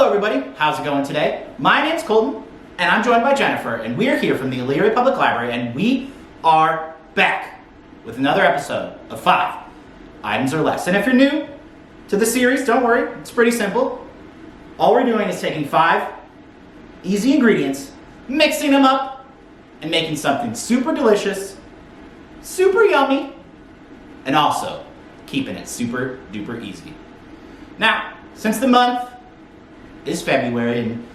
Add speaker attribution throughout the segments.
Speaker 1: Hello everybody, how's it going today? My name's Colton, and I'm joined by Jennifer, and we're here from the Elyria Public Library, and we are back with another episode of 5 Items or Less. And if you're new to the series, don't worry, it's pretty simple. All we're doing is taking 5 easy ingredients, mixing them up, and making something super delicious, super yummy, and also keeping it super duper easy. Now, since the month is February, and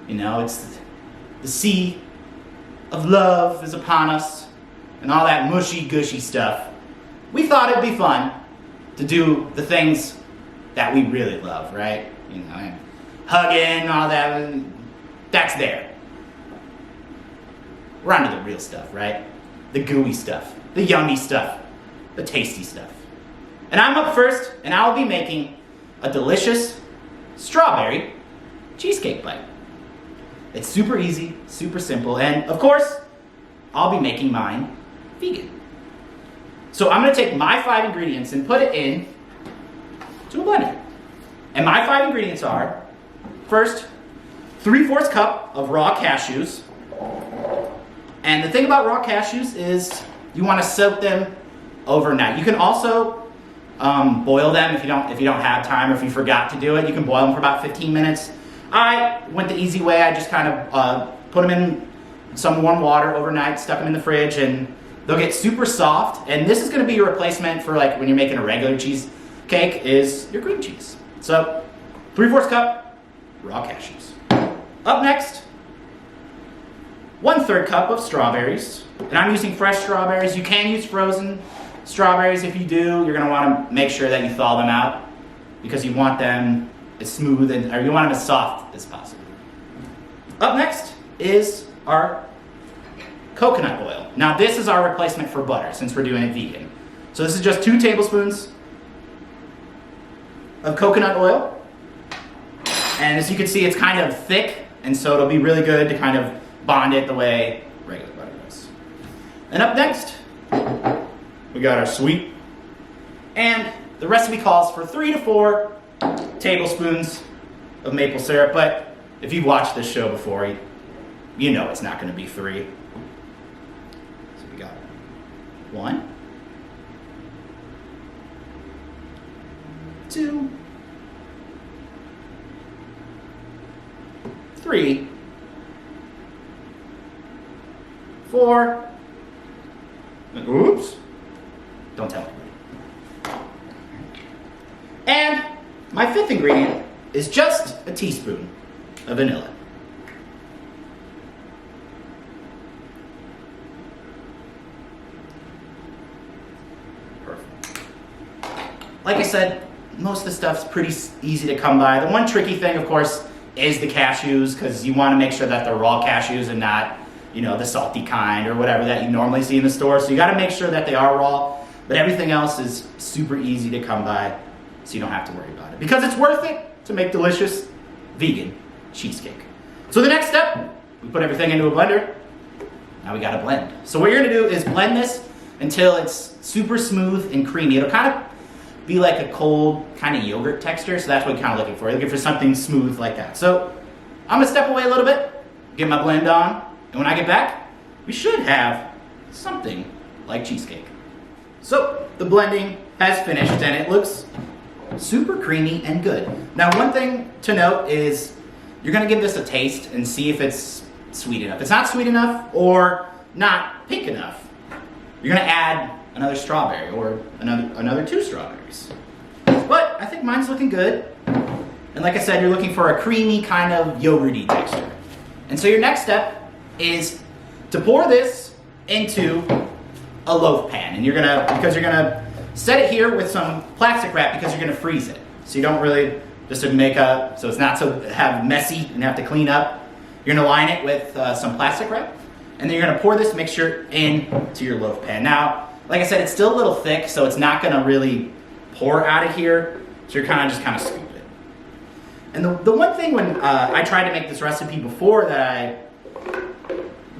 Speaker 1: you know, it's the sea of love is upon us, and all that mushy gushy stuff, we thought it'd be fun to do the things that we really love, right? You know, and hugging, all that, that's there. We're on to the real stuff, right? The gooey stuff, the yummy stuff, the tasty stuff. And I'm up first, and I'll be making a delicious strawberry cheesecake bite. It's super easy, super simple, and of course, I'll be making mine vegan. So I'm gonna take my 5 ingredients and put it in to a blender. And my 5 ingredients are, first, 3/4 cup of raw cashews. And the thing about raw cashews is you wanna soak them overnight. You can also boil them if you don't have time or if you forgot to do it. You can boil them for about 15 minutes. I went the easy way. I just kind of put them in some warm water overnight, stuck them in the fridge, and they'll get super soft. And this is going to be your replacement for like when you're making a regular cheesecake is your cream cheese. So 3/4 cup raw cashews. Up next, 1/3 cup of strawberries, and I'm using fresh strawberries. You can use frozen strawberries. If you do, you're going to want to make sure that you thaw them out because you want them as smooth or you want them as soft as possible. Up next is our coconut oil. Now this is our replacement for butter since we're doing it vegan. So this is just 2 tablespoons of coconut oil. And as you can see, it's kind of thick, and so it'll be really good to kind of bond it the way regular butter does. And up next, we got our sweet. And the recipe calls for 3 to 4 tablespoons of maple syrup, but if you've watched this show before, you know it's not going to be 3. So we got 1, 2, 3, 4, oops, don't tell anybody. And my 5th ingredient is just a teaspoon of vanilla. Perfect. Like I said, most of the stuff's pretty easy to come by. The one tricky thing, of course, is the cashews, because you want to make sure that they're raw cashews and not, you know, the salty kind or whatever that you normally see in the store. So you got to make sure that they are raw, but everything else is super easy to come by, so you don't have to worry about it. Because it's worth it to make delicious vegan cheesecake. So the next step, we put everything into a blender. Now we got to blend. So what you're going to do is blend this until it's super smooth and creamy. It'll kind of be like a cold kind of yogurt texture, so that's what you're kind of looking for. You're looking for something smooth like that. So I'm going to step away a little bit, get my blend on, and when I get back, we should have something like cheesecake. So the blending has finished, and it looks super creamy and good. Now, one thing to note is you're going to give this a taste and see if it's sweet enough. If it's not sweet enough or not pink enough, you're going to add another strawberry or another 2 strawberries. But I think mine's looking good. And like I said, you're looking for a creamy kind of yogurty texture. And so your next step is to pour this into a loaf pan. And you're going to set it here with some plastic wrap because you're going to freeze it. So you don't really, just to make up, so it's not so messy and have to clean up. You're going to line it with some plastic wrap. And then you're going to pour this mixture into your loaf pan. Now, like I said, it's still a little thick, so it's not going to really pour out of here. So you're kind of scoop it. And the one thing when I tried to make this recipe before that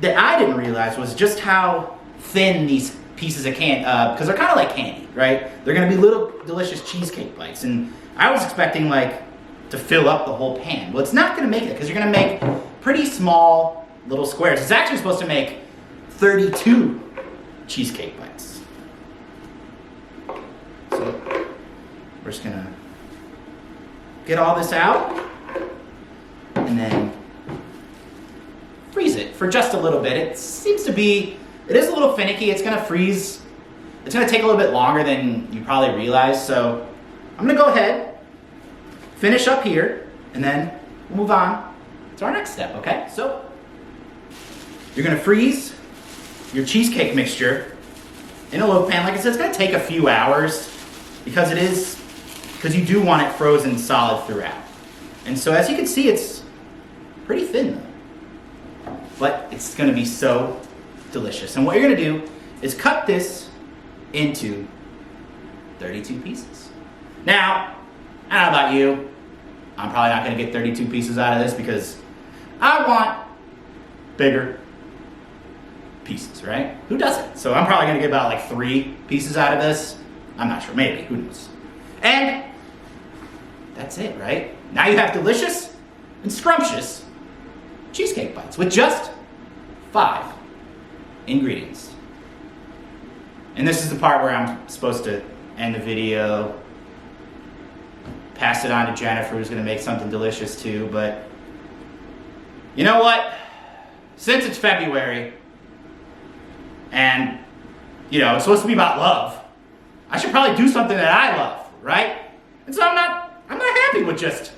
Speaker 1: I didn't realize was just how thin these pieces of candy, because they're kind of like candy, right? They're going to be little delicious cheesecake bites. And I was expecting like to fill up the whole pan. Well, it's not gonna make it because you're gonna make pretty small little squares. It's actually supposed to make 32 cheesecake bites. So we're just gonna get all this out and then freeze it for just a little bit. It seems to be, it is a little finicky. It's gonna freeze. It's gonna take a little bit longer than you probably realize. So I'm gonna go ahead, finish up here, and then we'll move on to our next step, okay? So you're gonna freeze your cheesecake mixture in a loaf pan. Like I said, it's gonna take a few hours because you do want it frozen solid throughout. And so as you can see, it's pretty thin though, but it's gonna be so delicious. And what you're gonna do is cut this into 32 pieces. Now, I don't know about you, I'm probably not gonna get 32 pieces out of this because I want bigger pieces, right? Who doesn't? So I'm probably gonna get about like 3 pieces out of this. I'm not sure, maybe, who knows? And that's it, right? Now you have delicious and scrumptious cheesecake bites with just 5 ingredients. And this is the part where I'm supposed to end the video, pass it on to Jennifer, who's gonna make something delicious too, but you know what? Since it's February, and it's supposed to be about love, I should probably do something that I love, right? And so I'm not happy with just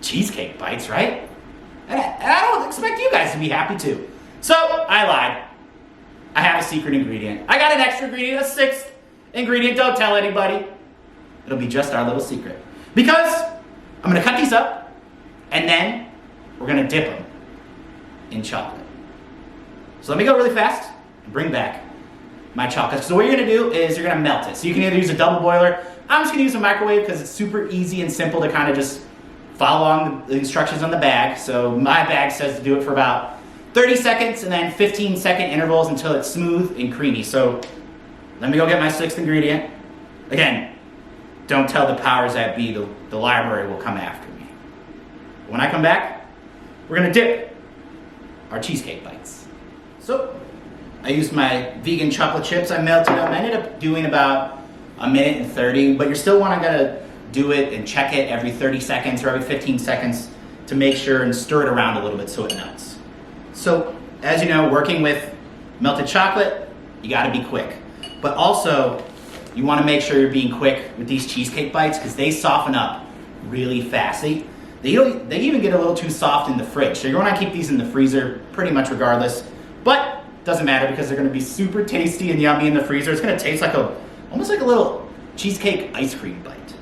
Speaker 1: cheesecake bites, right? And I don't expect you guys to be happy too. So I lied. I have a secret ingredient. I got an extra ingredient, a 6th ingredient. Don't tell anybody. It'll be just our little secret. Because I'm gonna cut these up and then we're gonna dip them in chocolate. So let me go really fast and bring back my chocolate. So what you're gonna do is you're gonna melt it. So you can either use a double boiler. I'm just gonna use a microwave because it's super easy and simple to kind of just follow along the instructions on the bag. So my bag says to do it for about 30 seconds and then 15-second intervals until it's smooth and creamy. So let me go get my 6th ingredient. Again, don't tell the powers that be, the library will come after me. When I come back, we're gonna dip our cheesecake bites. So I used my vegan chocolate chips. I melted them. I ended up doing about 1 minute and 30, but you're still gonna do it and check it every 30 seconds or every 15 seconds to make sure and stir it around a little bit so it melts. So as you know, working with melted chocolate, you gotta be quick. But also, you wanna make sure you're being quick with these cheesecake bites because they soften up really fast. They even get a little too soft in the fridge. So you're gonna keep these in the freezer pretty much regardless. But doesn't matter because they're gonna be super tasty and yummy in the freezer. It's gonna taste like almost like a little cheesecake ice cream bite.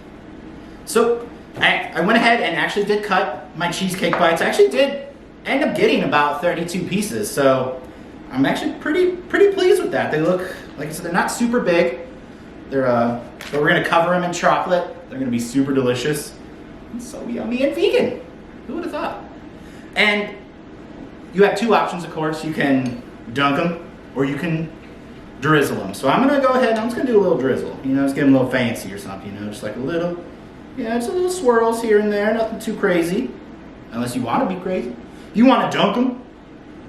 Speaker 1: So I went ahead and actually did cut my cheesecake bites. I actually did end up getting about 32 pieces. So I'm actually pretty pleased with that. They look, like I said, they're not super big. But we're gonna cover them in chocolate. They're gonna be super delicious and so yummy and vegan. Who would have thought? And you have 2 options, of course. You can dunk them or you can drizzle them. So I'm gonna go ahead and I'm just gonna do a little drizzle. Just get them a little fancy or something, just like a little, just a little swirls here and there, nothing too crazy. Unless you wanna be crazy. If you wanna dunk them,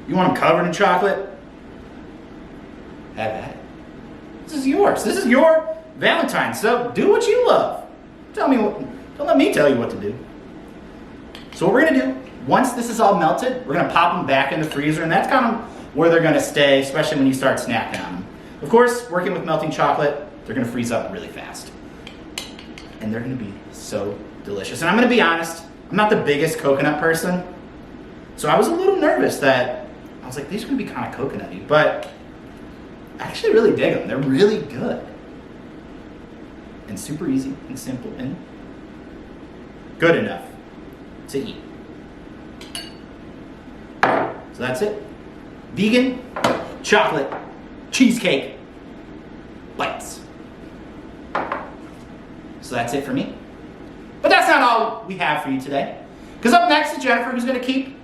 Speaker 1: you want them covered in chocolate, have at it. This is yours. This is your Valentine's, so do what you love. Don't let me tell you what to do. So what we're gonna do, once this is all melted, we're gonna pop them back in the freezer, and that's kind of where they're gonna stay, especially when you start snacking on them. Of course, working with melting chocolate, they're gonna freeze up really fast. And they're gonna be so delicious. And I'm gonna be honest, I'm not the biggest coconut person, so I was a little nervous that, I was like, these are gonna be kind of coconutty, but I actually really dig them. They're really good. And super easy and simple and good enough to eat. So that's it. Vegan chocolate cheesecake bites. So that's it for me. But that's not all we have for you today. Because up next is Jennifer, who's going to keep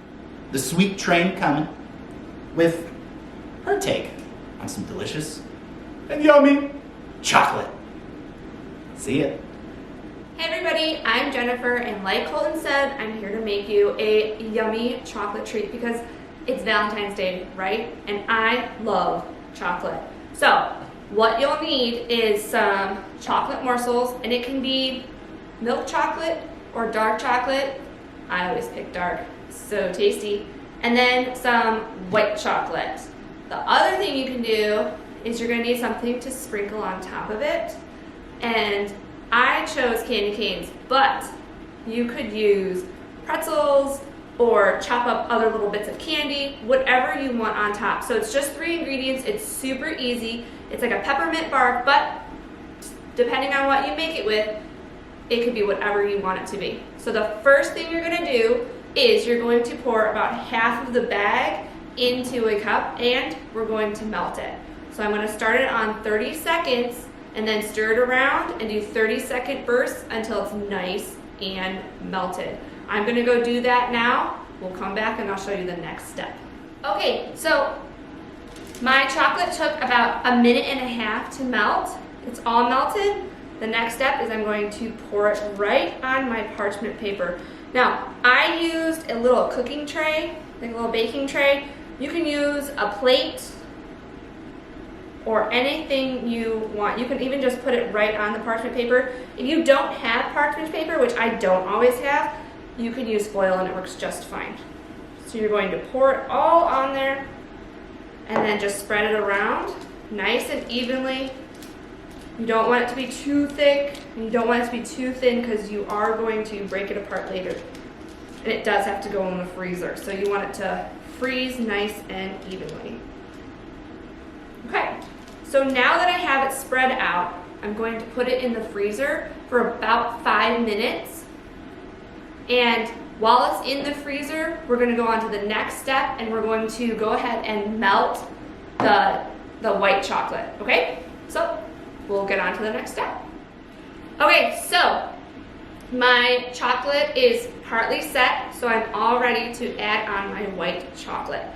Speaker 1: the sweet train coming with her take on some delicious and yummy chocolate. See ya.
Speaker 2: Hey everybody, I'm Jennifer, and like Colton said, I'm here to make you a yummy chocolate treat because it's Valentine's Day, right? And I love chocolate. So what you'll need is some chocolate morsels, and it can be milk chocolate or dark chocolate. I always pick dark, so tasty. And then some white chocolate. The other thing you can do is you're gonna need something to sprinkle on top of it. And I chose candy canes, but you could use pretzels or chop up other little bits of candy, whatever you want on top. So it's just 3 ingredients, it's super easy. It's like a peppermint bark, but depending on what you make it with, it could be whatever you want it to be. So the first thing you're gonna do is you're going to pour about half of the bag into a cup and we're going to melt it. So I'm gonna start it on 30 seconds and then stir it around and do 30-second bursts until it's nice and melted. I'm gonna go do that now. We'll come back and I'll show you the next step. Okay, so my chocolate took about 1.5 minutes to melt. It's all melted. The next step is I'm going to pour it right on my parchment paper. Now, I used a little cooking tray, like a little baking tray. You can use a plate or anything you want. You can even just put it right on the parchment paper. If you don't have parchment paper, which I don't always have, you can use foil and it works just fine. So you're going to pour it all on there and then just spread it around nice and evenly. You don't want it to be too thick and you don't want it to be too thin because you are going to break it apart later. And it does have to go in the freezer. So you want it to freeze nice and evenly. Okay, so now that I have it spread out, I'm going to put it in the freezer for about 5 minutes. And while it's in the freezer, we're gonna go on to the next step and we're going to go ahead and melt the white chocolate, okay? So we'll get on to the next step. Okay, so my chocolate is partly set, so I'm all ready to add on my white chocolate.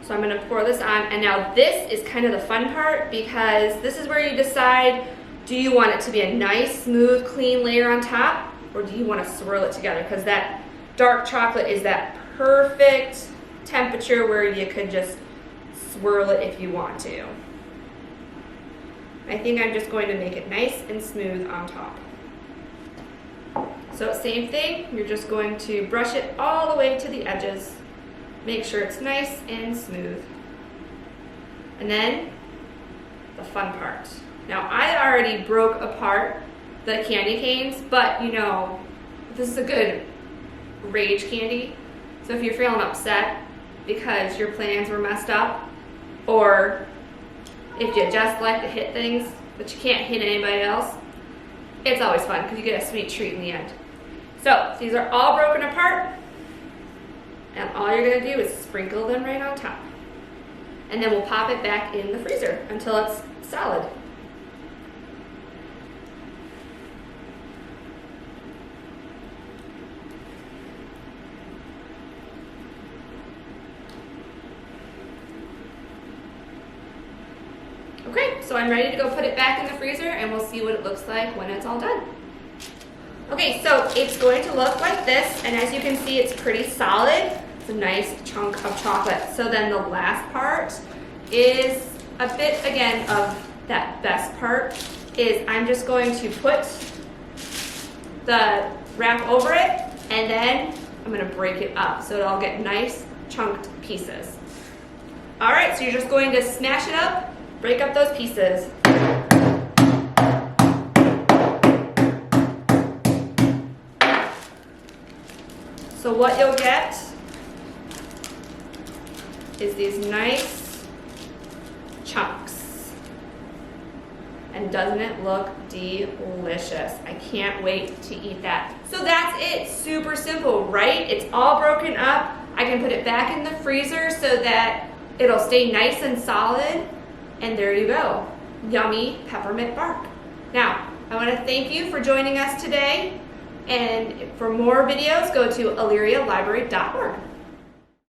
Speaker 2: So I'm gonna pour this on, and now this is kind of the fun part because this is where you decide, do you want it to be a nice, smooth, clean layer on top, or do you wanna swirl it together? Because that dark chocolate is that perfect temperature where you could just swirl it if you want to. I think I'm just going to make it nice and smooth on top. So same thing, you're just going to brush it all the way to the edges. Make sure it's nice and smooth. And then the fun part. Now I already broke apart the candy canes, but you know, this is a good rage candy. So if you're feeling upset because your plans were messed up, or if you just like to hit things but you can't hit anybody else, it's always fun because you get a sweet treat in the end. So these are all broken apart. And all you're gonna do is sprinkle them right on top. And then we'll pop it back in the freezer until it's solid. Okay, so I'm ready to go put it back in the freezer and we'll see what it looks like when it's all done. Okay, so it's going to look like this, and as you can see, it's pretty solid. It's a nice chunk of chocolate. So then the last part is a bit, again, of that best part, is I'm just going to put the wrap over it, and then I'm gonna break it up so it'll get nice chunked pieces. All right, so you're just going to smash it up, break up those pieces. So what you'll get is these nice chunks. And doesn't it look delicious? I can't wait to eat that. So that's it, super simple, right? It's all broken up. I can put it back in the freezer so that it'll stay nice and solid. And there you go, yummy peppermint bark. Now, I wanna thank you for joining us today. And for more videos, go to elyrialibrary.org.